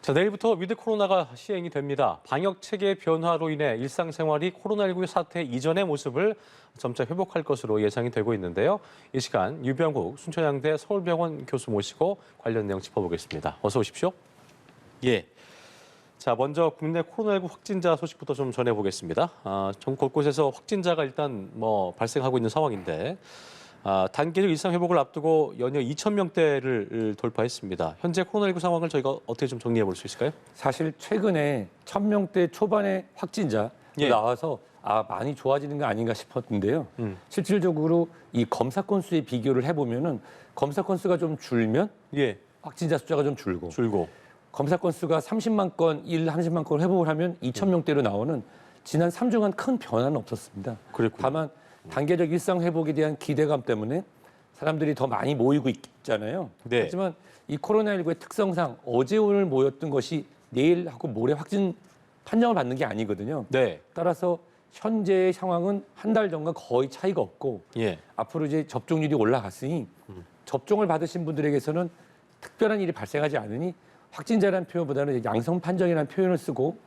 자, 내일부터 위드 코로나가 시행이 됩니다. 방역 체계 변화로 인해 일상생활이 코로나19 사태 이전의 모습을 점차 회복할 것으로 예상이 되고 있는데요. 이 시간 유병국 순천향대 서울병원 교수 모시고 관련 내용 짚어보겠습니다. 어서 오십시오. 예. 자, 먼저 국내 코로나19 확진자 소식부터 좀 전해보겠습니다. 전국 곳곳에서 확진자가 일단 발생하고 있는 상황인데, 단계적 일상 회복을 앞두고 연이어 2,000명대를 돌파했습니다. 현재 코로나19 상황을 저희가 어떻게 좀 정리해 볼 수 있을까요? 사실 최근에 1,000명대 초반의 확진자 나와서 많이 좋아지는 거 아닌가 싶었는데요. 실질적으로 이 검사 건수의 비교를 해보면은 검사 건수가 좀 줄면 확진자 숫자가 좀 줄고 검사 건수가 30만 건, 30만 건을 회복을 하면 2,000명대로 나오는 지난 3주간 큰 변화는 없었습니다. 그랬군요. 다만 단계적 일상 회복에 대한 기대감 때문에 사람들이 더 많이 모이고 있잖아요. 네. 하지만 이 코로나19의 특성상 어제 오늘 모였던 것이 내일하고 모레 확진 판정을 받는 게 아니거든요. 네. 따라서 현재의 상황은 한 달 전과 거의 차이가 없고 앞으로 이제 접종률이 올라갔으니 접종을 받으신 분들에게서는 특별한 일이 발생하지 않으니 확진자라는 표현보다는 양성 판정이라는 표현을 쓰고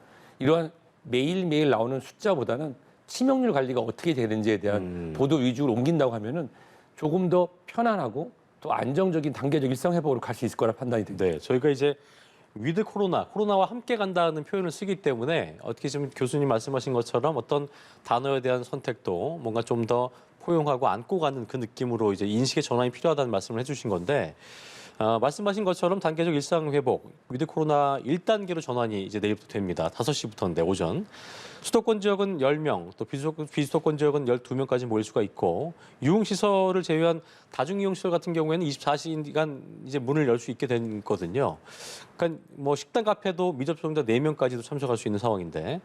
이러한 매일매일 나오는 숫자보다는 치명률 관리가 어떻게 되는지에 대한 보도 위주로 옮긴다고 하면은 조금 더 편안하고 또 안정적인 단계적 일상 회복으로 갈 수 있을 거라 판단이 됩니다. 네, 저희가 이제 위드 코로나와 함께 간다는 표현을 쓰기 때문에 어떻게 좀 교수님 말씀하신 것처럼 어떤 단어에 대한 선택도 뭔가 좀 더 포용하고 안고 가는 그 느낌으로 이제 인식의 전환이 필요하다는 말씀을 해주신 건데, 말씀하신 것처럼 단계적 일상 회복, 위드 코로나 1단계로 전환이 이제 내일부터 됩니다. 5시부터인데 오전. 수도권 지역은 10명, 또 비수도권 지역은 12명까지 모일 수가 있고, 유흥시설을 제외한 다중이용시설 같은 경우에는 24시간 이제 문을 열 수 있게 된 거거든요. 그러니까 식당, 카페도 미접종자 4명까지도 참석할 수 있는 상황인데,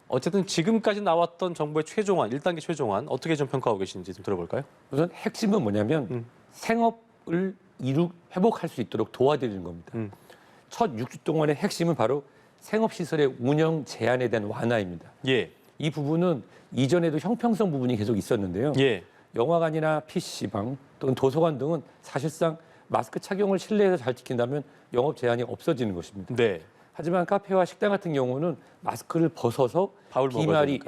어쨌든 지금까지 나왔던 정부의 최종안, 1단계 최종안 어떻게 좀 평가하고 계신지 좀 들어볼까요? 우선 핵심은 뭐냐면 생업을 회복할 수 있도록 도와드리는 겁니다. 첫 6주 동안의 핵심은 바로 생업시설의 운영 제한에 대한 완화입니다. 이 부분은 이전에도 형평성 부분이 계속 있었는데요. 영화관이나 PC방 또는 도서관 등은 사실상 마스크 착용을 실내에서 잘 지킨다면 영업 제한이 없어지는 것입니다. 하지만 카페와 식당 같은 경우는 마스크를 벗어서 비말이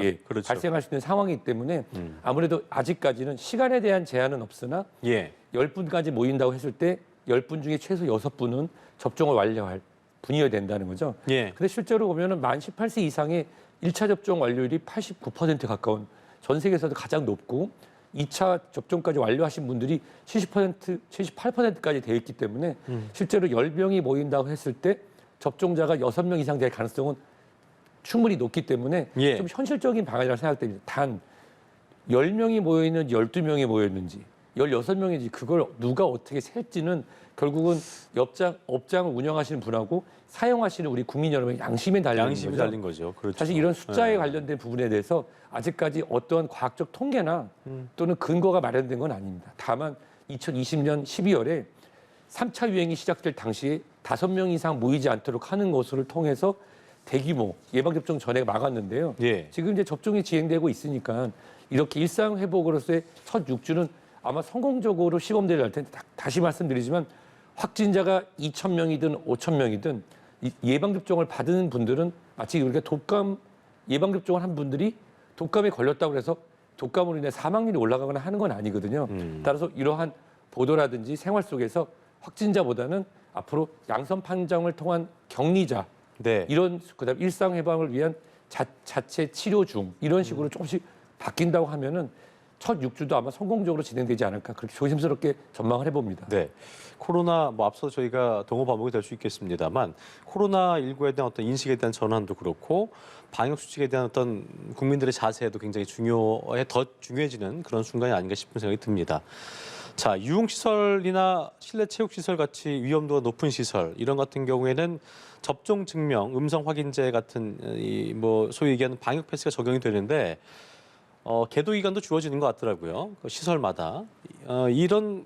발생할 수 있는 상황이기 때문에 아무래도 아직까지는 시간에 대한 제한은 없으나 10분까지 모인다고 했을 때 10분 중에 최소 6분은 접종을 완료할 분이어야 된다는 거죠. 근데 실제로 보면은 만 18세 이상의 1차 접종 완료율이 89% 가까운, 전 세계에서도 가장 높고 2차 접종까지 완료하신 분들이 70%, 78%까지 되어 있기 때문에 실제로 10명이 모인다고 했을 때 접종자가 6명 이상 될 가능성은 충분히 높기 때문에 좀 현실적인 방안이라고 생각됩니다. 단 10명이 모여있는지 12명이 모였는지 16명인지 그걸 누가 어떻게 셀지는 결국은 업장을 운영하시는 분하고 사용하시는 우리 국민 여러분의 양심에 달린 거죠. 그렇죠. 사실 이런 숫자에 관련된 부분에 대해서 아직까지 어떠한 과학적 통계나 또는 근거가 마련된 건 아닙니다. 다만 2020년 12월에 3차 유행이 시작될 당시에 5명 이상 모이지 않도록 하는 것을 통해서 대규모 예방접종 전에 막았는데요. 지금 이제 접종이 진행되고 있으니까 이렇게 일상 회복으로서의 첫 6주는 아마 성공적으로 시범대를 할 텐데 다시 말씀드리지만 확진자가 2,000명이든 5,000명이든 예방접종을 받은 분들은 마치 우리가 독감 예방접종을 한 분들이 독감에 걸렸다고 해서 독감으로 인해 사망률이 올라가거나 하는 건 아니거든요. 따라서 이러한 보도라든지 생활 속에서 확진자보다는 앞으로 양성 판정을 통한 격리자 이런 그다음 일상 해방을 위한 자체 치료 중 이런 식으로 조금씩 바뀐다고 하면은 첫 6주도 아마 성공적으로 진행되지 않을까 그렇게 조심스럽게 전망을 해봅니다. 코로나 앞서 저희가 동호 반복이 될 수 있겠습니다만 코로나19에 대한 어떤 인식에 대한 전환도 그렇고 방역 수칙에 대한 어떤 국민들의 자세도 굉장히 더 중요해지는 그런 순간이 아닌가 싶은 생각이 듭니다. 자, 유흥시설이나 실내 체육시설 같이 위험도가 높은 시설 이런 같은 경우에는 접종 증명, 음성 확인제 같은 소위 얘기하는 방역 패스가 적용이 되는데 계도 기간도 주어지는 것 같더라고요. 그 시설마다 이런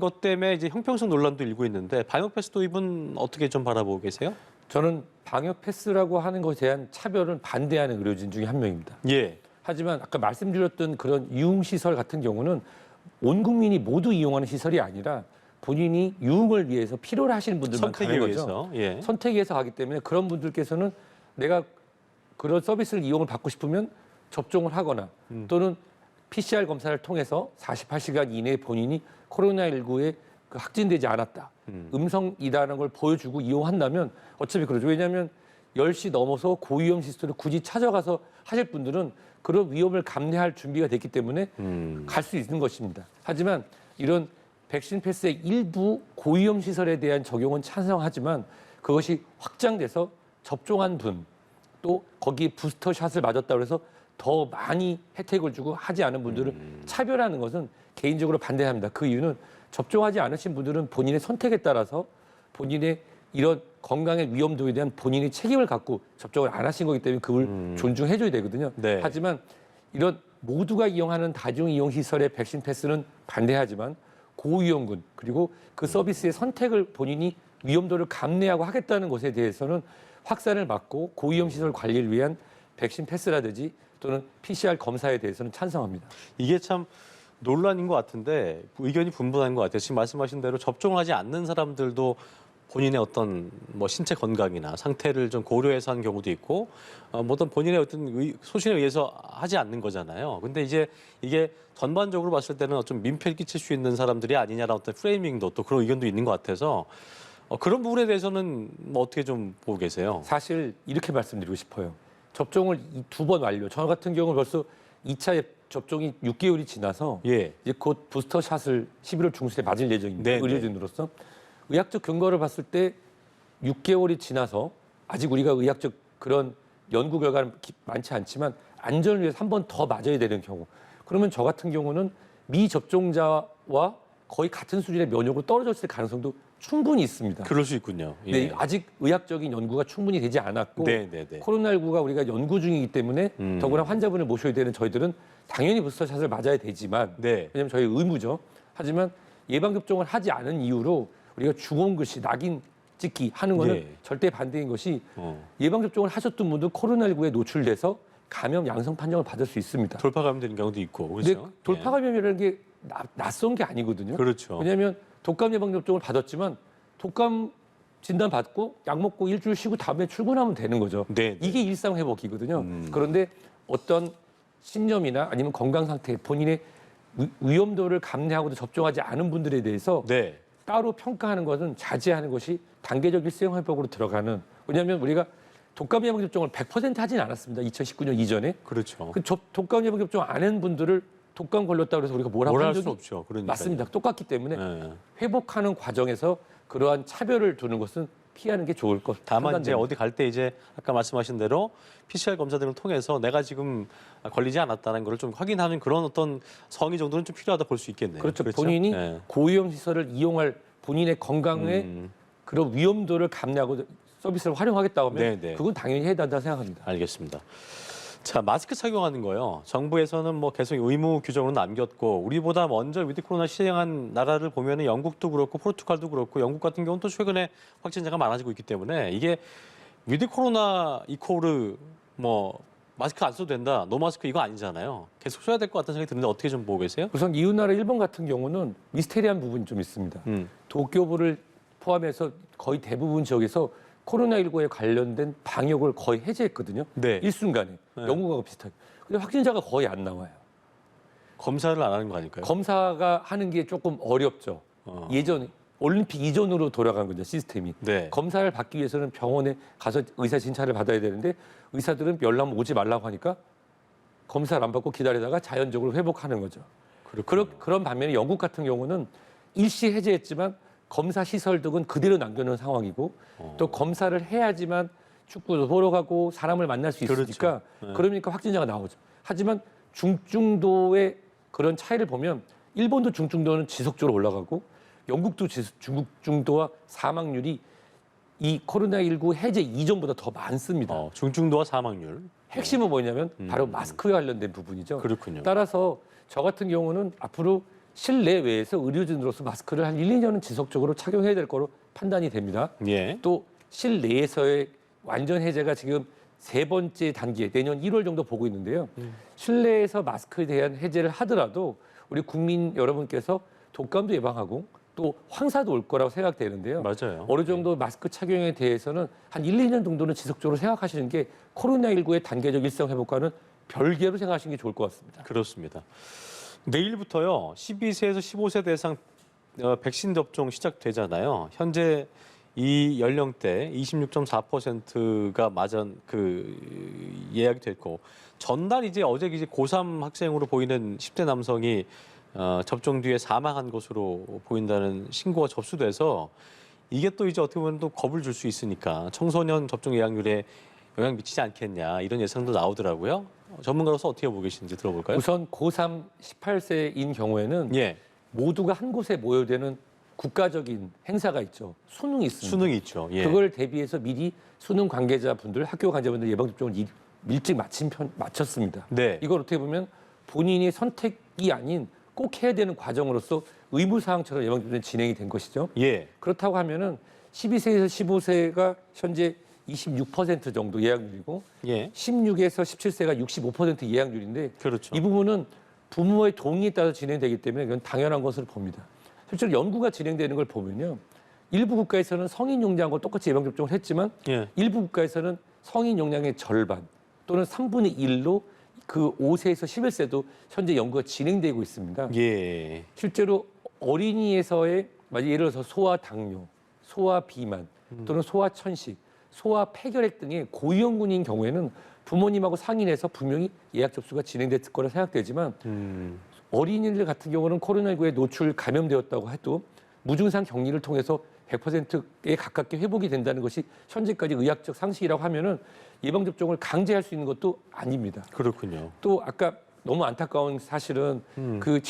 것 때문에 이제 형평성 논란도 일고 있는데 방역 패스 도입은 어떻게 좀 바라보고 계세요? 저는 방역 패스라고 하는 것에 대한 차별은 반대하는 의료진 중에 한 명입니다. 하지만 아까 말씀드렸던 그런 유흥시설 같은 경우는 온 국민이 모두 이용하는 시설이 아니라 본인이 유흥을 위해서 필요로 하시는 분들만 가는 거죠. 위해서. 예. 선택에 의해서 가기 때문에 그런 분들께서는 내가 그런 서비스를 이용을 받고 싶으면 접종을 하거나 또는 PCR 검사를 통해서 48시간 이내에 본인이 코로나19에 확진되지 않았다. 음성이다라는 걸 보여주고 이용한다면 어차피 그러죠. 왜냐하면 10시 넘어서 고위험 시설을 굳이 찾아가서 하실 분들은 그런 위험을 감내할 준비가 됐기 때문에 갈 수 있는 것입니다. 하지만 이런 백신 패스의 일부 고위험 시설에 대한 적용은 찬성하지만 그것이 확장돼서 접종한 분 또 거기에 부스터샷을 맞았다고 해서 더 많이 혜택을 주고 하지 않은 분들을 차별하는 것은 개인적으로 반대합니다. 그 이유는 접종하지 않으신 분들은 본인의 선택에 따라서 본인의 이런 건강의 위험도에 대한 본인의 책임을 갖고 접종을 안 하신 거기 때문에 그걸 존중해줘야 되거든요. 네. 하지만 이런 모두가 이용하는 다중이용시설의 백신 패스는 반대하지만 고위험군 그리고 그 서비스의 선택을 본인이 위험도를 감내하고 하겠다는 것에 대해서는 확산을 막고 고위험시설 관리를 위한 백신 패스라든지 또는 PCR 검사에 대해서는 찬성합니다. 이게 참 논란인 것 같은데 의견이 분분한 것 같아요. 지금 말씀하신 대로 접종을 하지 않는 사람들도 본인의 어떤 뭐 신체 건강이나 상태를 좀 고려해서 한 경우도 있고 뭐 어떤 본인의 어떤 소신에 의해서 하지 않는 거잖아요. 근데 이제 이게 전반적으로 봤을 때는 좀 민폐를 끼칠 수 있는 사람들이 아니냐라는 어떤 프레이밍도 또 그런 의견도 있는 것 같아서 그런 부분에 대해서는 뭐 어떻게 좀 보고 계세요? 사실 이렇게 말씀드리고 싶어요. 접종을 2번 완료. 저 같은 경우는 벌써 2차 접종이 6개월이 지나서 예. 이제 곧 부스터샷을 11월 중순에 맞을 예정입니다. 네, 의료진으로서. 의학적 근거를 봤을 때 6개월이 지나서 아직 우리가 의학적 그런 연구 결과는 많지 않지만 안전을 위해서 한 번 더 맞아야 되는 경우. 그러면 저 같은 경우는 미접종자와 거의 같은 수준의 면역으로 떨어졌을 가능성도 충분히 있습니다. 그럴 수 있군요. 예. 근데 아직 의학적인 연구가 충분히 되지 않았고 네. 코로나19가 우리가 연구 중이기 때문에 더구나 환자분을 모셔야 되는 저희들은 당연히 부스터샷을 맞아야 되지만 네. 왜냐하면 저희 의무죠. 하지만 예방접종을 하지 않은 이유로 우리가 중원글씨, 낙인 찍기 하는 거는 예. 절대 반대인 것이 예방접종을 하셨던 분도 코로나19에 노출돼서 감염 양성 판정을 받을 수 있습니다. 돌파 감염되는 경우도 있고 근데 그렇죠. 돌파 감염이라는 게 낯선 게 아니거든요. 그렇죠. 왜냐하면 독감 예방접종을 받았지만 독감 진단 받고 약 먹고 일주일 쉬고 다음에 출근하면 되는 거죠. 네. 이게 일상 회복이거든요. 그런데 어떤 신념이나 아니면 건강 상태, 본인의 위험도를 감내하고도 접종하지 않은 분들에 대해서 네. 따로 평가하는 것은 자제하는 것이 단계적 일상 회복으로 들어가는. 왜냐하면 우리가 독감 예방접종을 100% 하진 않았습니다. 2019년 이전에. 그렇죠. 그 독감 예방접종 안 한 분들을 독감 걸렸다고 해서 우리가 뭐라고 한 할 적이 수 없죠. 그러니까요. 맞습니다. 똑같기 때문에 네. 회복하는 과정에서 그러한 차별을 두는 것은 피하는 게 좋을 것. 다만 이제 판단됩니다. 어디 갈 때 이제 아까 말씀하신 대로 PCR 검사 등을 통해서 내가 지금 걸리지 않았다는 걸 좀 확인하는 그런 어떤 성의 정도는 좀 필요하다 볼 수 있겠네요. 그렇죠. 본인이 네. 고위험 시설을 이용할 본인의 건강에 그런 위험도를 감내하고 서비스를 활용하겠다고 하면 네. 그건 당연히 해야 된다고 생각합니다. 알겠습니다. 자, 마스크 착용하는 거요. 정부에서는 뭐 계속 의무 규정으로 남겼고 우리보다 먼저 위드 코로나 시행한 나라를 보면은 영국도 그렇고 포르투갈도 그렇고 영국 같은 경우는 또 최근에 확진자가 많아지고 있기 때문에 이게 위드 코로나 이코르 뭐 마스크 안 써도 된다. 노 마스크 이거 아니잖아요. 계속 써야 될 것 같다는 생각이 드는데 어떻게 좀 보고 계세요? 우선 이웃나라 일본 같은 경우는 미스테리한 부분이 좀 있습니다. 도쿄부를 포함해서 거의 대부분 지역에서 코로나19에 관련된 방역을 거의 해제했거든요. 네. 일순간에. 네. 영국하고 비슷하게. 근데 확진자가 거의 안 나와요. 검사를 안 하는 거 아닐까요? 검사가 하는 게 조금 어렵죠. 예전 올림픽 이전으로 돌아간 거죠, 시스템이. 네. 검사를 받기 위해서는 병원에 가서 의사 진찰을 받아야 되는데 의사들은 연락 오지 말라고 하니까 검사를 안 받고 기다리다가 자연적으로 회복하는 거죠. 그런 반면에 영국 같은 경우는 일시 해제했지만 검사 시설 등은 그대로 남겨놓은 상황이고 또 검사를 해야지만 축구도 보러 가고 사람을 만날 수 있으니까 그렇죠. 네. 그러니까 확진자가 나오죠. 하지만 중증도의 그런 차이를 보면 일본도 중증도는 지속적으로 올라가고 영국도 중증도와 사망률이 이 코로나19 해제 이전보다 더 많습니다. 중증도와 사망률. 핵심은 뭐냐면 바로 마스크에 관련된 부분이죠. 그렇군요. 따라서 저 같은 경우는 앞으로 실내외에서 의료진으로서 마스크를 한 1, 2년은 지속적으로 착용해야 될 거로 판단이 됩니다. 예. 또 실내에서의 완전 해제가 지금 3번째 단계, 내년 1월 정도 보고 있는데요. 실내에서 마스크에 대한 해제를 하더라도 우리 국민 여러분께서 독감도 예방하고 또 황사도 올 거라고 생각되는데요. 맞아요. 어느 정도 마스크 착용에 대해서는 한 1, 2년 정도는 지속적으로 생각하시는 게 코로나19의 단계적 일상 회복과는 별개로 생각하시는 게 좋을 것 같습니다. 그렇습니다. 내일부터요. 12세에서 15세 대상 백신 접종 시작되잖아요. 현재 이 연령대 26.4%가 맞은 예약이 됐고 전날 이제 어제 고3 학생으로 보이는 10대 남성이 접종 뒤에 사망한 것으로 보인다는 신고가 접수돼서 이게 또 이제 어떻게 보면 또 겁을 줄 수 있으니까 청소년 접종 예약률에 영향 미치지 않겠냐 이런 예상도 나오더라고요. 전문가로서 어떻게 보고 계시는지 들어볼까요? 우선 고3 18세인 경우에는 예, 모두가 한 곳에 모여야 되는 국가적인 행사가 있죠. 수능이 있습니다. 수능이 있죠. 예. 그걸 대비해서 미리 수능 관계자분들, 학교 관계자분들 예방접종을 일찍 마쳤습니다. 네. 이걸 어떻게 보면 본인이 선택이 아닌 꼭 해야 되는 과정으로서 의무사항처럼 예방접종이 진행이 된 것이죠. 예. 그렇다고 하면은 12세에서 15세가 현재 26% 정도 예약률이고 예. 16에서 17세가 65% 예약률인데 그렇죠. 이 부분은 부모의 동의에 따라 진행되기 때문에 이건 당연한 것으로 봅니다. 실제로 연구가 진행되는 걸 보면요. 일부 국가에서는 성인 용량과 똑같이 예방접종을 했지만 예. 일부 국가에서는 성인 용량의 절반 또는 3분의 1로 그 5세에서 11세도 현재 연구가 진행되고 있습니다. 예. 실제로 어린이에서의 예를 들어서 소아 당뇨, 소아 비만 또는 소아 천식, 소아 폐결핵 등의 고위험군인 경우에는 부모님하고 상의해서 분명히 예약 접수가 진행됐을 거라 생각되지만 어린이들 같은 경우는 코로나19에 노출 감염되었다고 해도 무증상 격리를 통해서 100%에 가깝게 회복이 된다는 것이 현재까지 의학적 상식이라고 하면은 예방접종을 강제할 수 있는 것도 아닙니다. 그렇군요. 또 아까 너무 안타까운 사실은 그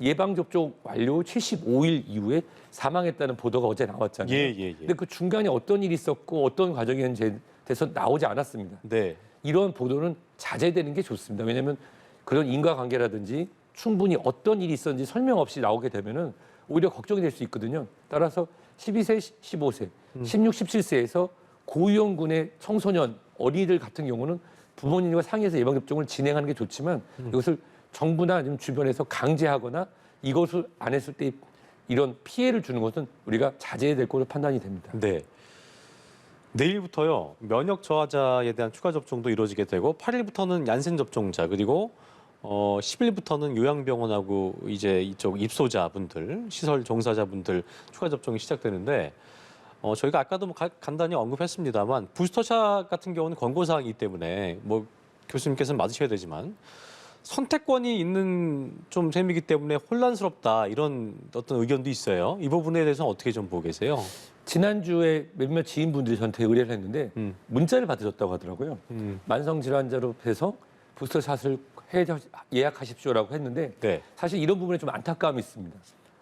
예방접종 완료 75일 이후에 사망했다는 보도가 어제 나왔잖아요. 예. 근데 그 중간에 어떤 일이 있었고 어떤 과정이었는지 대해서 나오지 않았습니다. 네. 이런 보도는 자제되는 게 좋습니다. 왜냐하면 그런 인과관계라든지 충분히 어떤 일이 있었는지 설명 없이 나오게 되면은 오히려 걱정이 될 수 있거든요. 따라서 12세, 15세, 16, 17세에서 고위험군의 청소년, 어린이들 같은 경우는 부모님과 상의해서 예방접종을 진행하는 게 좋지만 이것을 정부나 아니면 주변에서 강제하거나 이것을 안 했을 때 이런 피해를 주는 것은 우리가 자제해야 될 것으로 판단이 됩니다. 네. 내일부터요. 면역 저하자에 대한 추가 접종도 이루어지게 되고 8일부터는 얀센 접종자 그리고 10일부터는 요양병원하고 이제 이쪽 입소자분들, 시설 종사자분들 추가 접종이 시작되는데 저희가 아까도 간단히 언급했습니다만 부스터샷 같은 경우는 권고사항이기 때문에 뭐 교수님께서는 맞으셔야 되지만 선택권이 있는 좀 셈이기 때문에 혼란스럽다 이런 어떤 의견도 있어요. 이 부분에 대해서는 어떻게 좀 보고 계세요? 지난주에 몇몇 지인분들이 저한테 의뢰를 했는데 문자를 받으셨다고 하더라고요. 만성질환자로 해서 부스터샷을 예약하십시오라고 했는데 네. 사실 이런 부분에 좀 안타까움이 있습니다.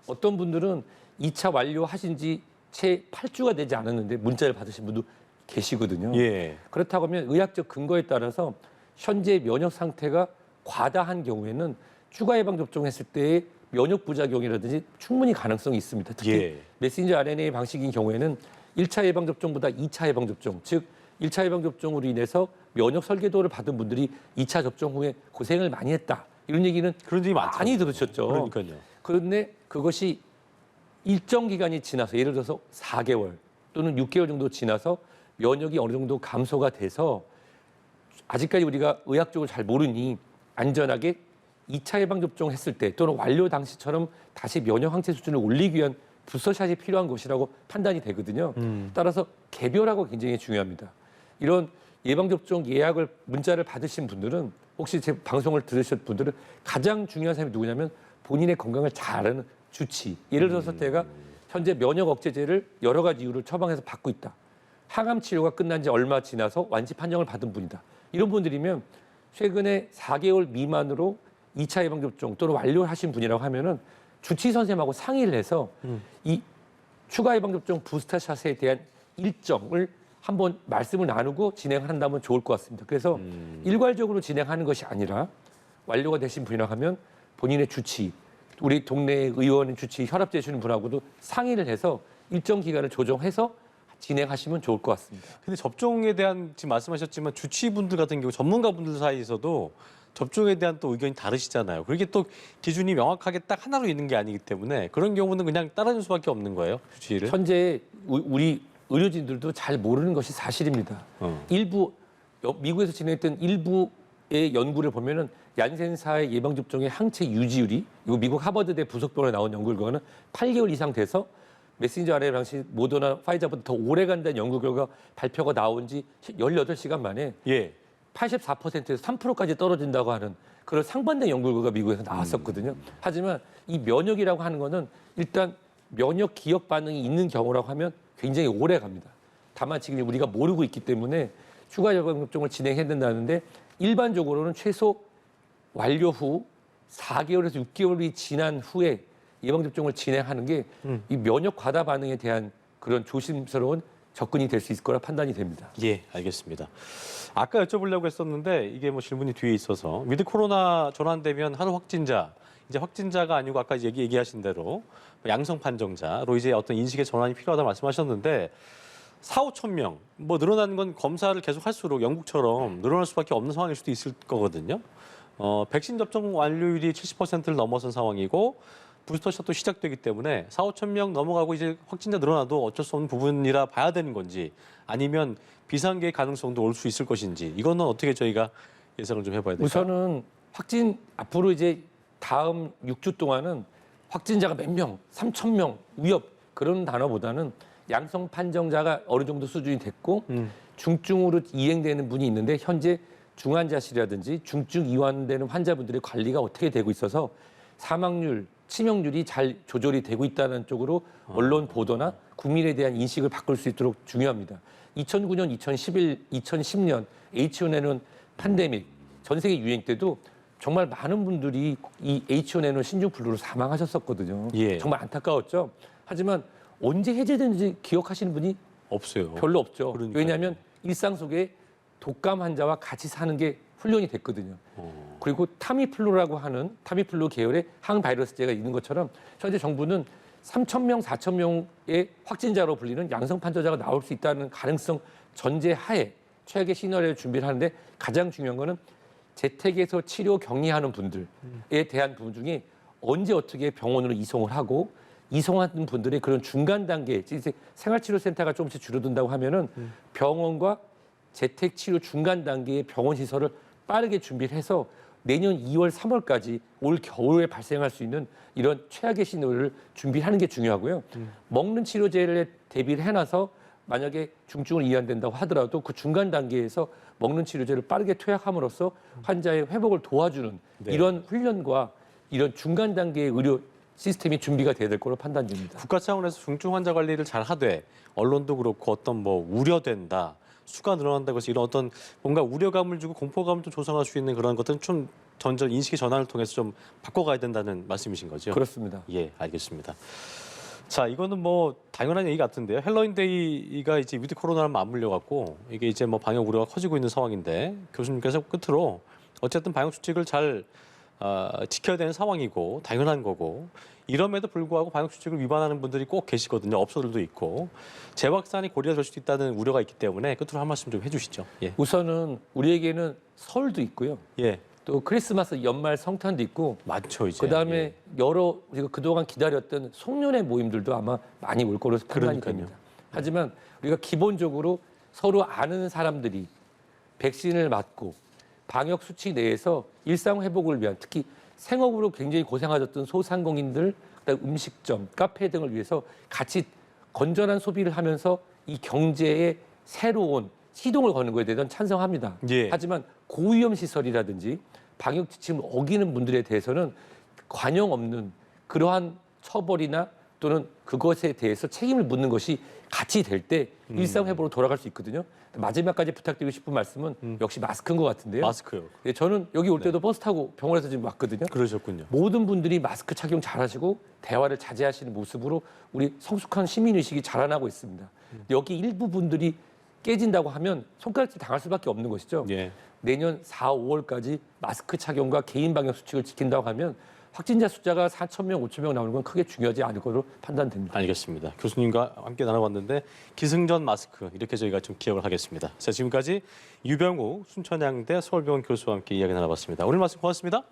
어떤 분들은 2차 완료하신 지 채 8주가 되지 않았는데 문자를 받으신 분도 계시거든요. 예. 그렇다고 하면 의학적 근거에 따라서 현재 면역 상태가 과다한 경우에는 추가 예방접종했을 때의 면역 부작용이라든지 충분히 가능성이 있습니다. 특히 예. 메신저 RNA 방식인 경우에는 1차 예방접종보다 2차 예방접종, 즉 1차 예방접종으로 인해서 면역 설계도를 받은 분들이 2차 접종 후에 고생을 많이 했다. 이런 얘기는 그런 얘기 많죠. 많이 들으셨죠. 그러니까요. 그런데 그것이 일정 기간이 지나서 예를 들어서 4개월 또는 6개월 정도 지나서 면역이 어느 정도 감소가 돼서 아직까지 우리가 의학적으로 잘 모르니 안전하게 2차 예방접종 했을 때 또는 완료 당시처럼 다시 면역 항체 수준을 올리기 위한 부스터샷이 필요한 것이라고 판단이 되거든요. 따라서 개별하고 굉장히 중요합니다. 이런 예방접종 예약을 문자를 받으신 분들은 혹시 제 방송을 들으실 분들은 가장 중요한 사람이 누구냐면 본인의 건강을 잘 아는 주치. 예를 들어서 제가 현재 면역 억제제를 여러 가지 이유를 처방해서 받고 있다. 항암 치료가 끝난 지 얼마 지나서 완치 판정을 받은 분이다. 이런 분들이면 최근에 4개월 미만으로 2차 예방접종 또는 완료하신 분이라고 하면은 주치 선생님하고 상의를 해서 이 추가 예방접종 부스터샷에 대한 일정을 한번 말씀을 나누고 진행한다면 좋을 것 같습니다. 그래서 일괄적으로 진행하는 것이 아니라 완료가 되신 분이라고 하면 본인의 주치, 우리 동네 의원 주치 혈압 재시는 분하고도 상의를 해서 일정 기간을 조정해서 진행하시면 좋을 것 같습니다. 근데 접종에 대한 지금 말씀하셨지만 주치의분들 같은 경우 전문가분들 사이에서도 접종에 대한 또 의견이 다르시잖아요. 그게 또 기준이 명확하게 딱 하나로 있는 게 아니기 때문에 그런 경우는 그냥 따르는 수밖에 없는 거예요, 주치의를. 현재 우리 의료진들도 잘 모르는 것이 사실입니다. 일부 미국에서 진행했던 일부의 연구를 보면은 얀센사의 예방접종의 항체 유지율이 이거 미국 하버드대 부속병원에 나온 연구 결과는 8개월 이상 돼서 메신저 RNA 방식 모더나 파이자보다 더 오래 간다는 연구 결과 발표가 나온 지 18시간 만에 84%에서 3%까지 떨어진다고 하는 그런 상반된 연구 결과가 미국에서 나왔었거든요. 하지만 이 면역이라고 하는 거는 일단 면역 기억 반응이 있는 경우라고 하면 굉장히 오래 갑니다. 다만 지금 우리가 모르고 있기 때문에 추가 예방접종을 진행해야 된다는데 일반적으로는 최소 완료 후 4개월에서 6개월이 지난 후에 예방접종을 진행하는 게 이 면역 과다 반응에 대한 그런 조심스러운 접근이 될 수 있을 거라 판단이 됩니다. 예, 알겠습니다. 아까 여쭤보려고 했었는데 이게 뭐 질문이 뒤에 있어서 위드 코로나 전환되면 하루 확진자, 이제 확진자가 아니고 아까 얘기하신 대로 양성 판정자로 이제 어떤 인식의 전환이 필요하다 말씀하셨는데 4,5천 명, 뭐 늘어나는 건 검사를 계속 할수록 영국처럼 늘어날 수밖에 없는 상황일 수도 있을 거거든요. 백신 접종 완료율이 70%를 넘어선 상황이고 부스터샷도 시작되기 때문에 4,5천 명 넘어가고 이제 확진자 늘어나도 어쩔 수 없는 부분이라 봐야 되는 건지 아니면 비상계의 가능성도 올 수 있을 것인지 이거는 어떻게 저희가 예상을 좀 해봐야 될까요? 우선은 앞으로 이제 다음 6주 동안은 확진자가 몇 명, 3천 명 위협 그런 단어보다는 양성 판정자가 어느 정도 수준이 됐고 중증으로 이행되는 분이 있는데 현재 중환자실이라든지 중증 이완되는 환자분들의 관리가 어떻게 되고 있어서 사망률, 치명률이 잘 조절이 되고 있다는 쪽으로 언론 보도나 국민에 대한 인식을 바꿀 수 있도록 중요합니다. 2009년, 2010년 H1N1 팬데믹 전 세계 유행 때도 정말 많은 분들이 이 H1N1 신종플루로 사망하셨었거든요. 예. 정말 안타까웠죠. 하지만 언제 해제됐는지 기억하시는 분이 없어요. 별로 없죠. 그러니까요. 왜냐하면 일상 속에 독감 환자와 같이 사는 게 훈련이 됐거든요. 그리고 타미플루라고 하는 타미플루 계열의 항바이러스제가 있는 것처럼 현재 정부는 3천 명, 4천 명의 확진자로 불리는 양성 판정자가 나올 수 있다는 가능성 전제하에 최악의 시나리오를 준비를 하는데 가장 중요한 거는 재택에서 치료 격리하는 분들에 대한 부분 중에 언제 어떻게 병원으로 이송을 하고 이송하는 분들의 그런 중간 단계, 이제 생활치료센터가 조금씩 줄어든다고 하면은 병원과 재택치료 중간 단계의 병원 시설을 빠르게 준비를 해서 내년 2월, 3월까지 올 겨울에 발생할 수 있는 이런 최악의 시나리오를 준비하는 게 중요하고요. 먹는 치료제를 대비를 해놔서 만약에 중증을 이완된다고 하더라도 그 중간 단계에서 먹는 치료제를 빠르게 투약함으로써 환자의 회복을 도와주는 이런 훈련과 이런 중간 단계의 의료 시스템이 준비가 돼야 될 거로 판단됩니다. 국가 차원에서 중증 환자 관리를 잘 하되 언론도 그렇고 어떤 뭐 우려된다. 수가 늘어난다고 해서 이런 어떤 뭔가 우려감을 주고 공포감을 좀 조성할 수 있는 그런 것들은 좀 점점 인식의 전환을 통해서 좀 바꿔가야 된다는 말씀이신 거죠? 그렇습니다. 예, 알겠습니다. 자, 이거는 뭐 당연한 얘기 같은데요. 헬로윈데이가 이제 위드 코로나를 맞물려 갖고 이게 이제 뭐 방역 우려가 커지고 있는 상황인데 교수님께서 끝으로 어쨌든 방역 수칙을 잘 지켜야 되는 상황이고 당연한 거고 이럼에도 불구하고 방역 수칙을 위반하는 분들이 꼭 계시거든요. 업소들도 있고 재확산이 고리가 될 수도 있다는 우려가 있기 때문에 끝으로 한 말씀 좀 해주시죠. 예. 우선은 우리에게는 설도 있고요. 예. 또 크리스마스 연말 성탄도 있고 많죠 이제. 그다음에 예. 여러 우리가 그동안 기다렸던 송년회 모임들도 아마 많이 올 거로 판단이 그러니까요. 됩니다. 하지만 우리가 기본적으로 서로 아는 사람들이 백신을 맞고 방역 수칙 내에서 일상 회복을 위한 특히 생업으로 굉장히 고생하셨던 소상공인들, 그다음에 음식점, 카페 등을 위해서 같이 건전한 소비를 하면서 이 경제에 새로운 시동을 거는 것에 대해서는 찬성합니다. 예. 하지만 고위험 시설이라든지 방역 지침을 어기는 분들에 대해서는 관용 없는 그러한 처벌이나 또는 그것에 대해서 책임을 묻는 것이 같이 될 때 일상 회복으로 돌아갈 수 있거든요. 마지막까지 부탁드리고 싶은 말씀은 역시 마스크인 것 같은데요. 마스크요. 예, 저는 여기 올 때도 버스 타고 병원에서 지금 왔거든요. 그러셨군요. 모든 분들이 마스크 착용 잘하시고 대화를 자제하시는 모습으로 우리 성숙한 시민의식이 자라나고 있습니다. 여기 일부 분들이 깨진다고 하면 손가락질 당할 수밖에 없는 것이죠. 예. 내년 4, 5월까지 마스크 착용과 개인 방역 수칙을 지킨다고 하면 확진자 숫자가 4,000명, 5,000명 나오는 건 크게 중요하지 않을 것으로 판단됩니다. 알겠습니다. 교수님과 함께 나눠봤는데 기승전 마스크 이렇게 저희가 좀 기억을 하겠습니다. 자, 지금까지 유병우 순천향대 서울병원 교수와 함께 이야기 나눠봤습니다. 오늘 말씀 고맙습니다.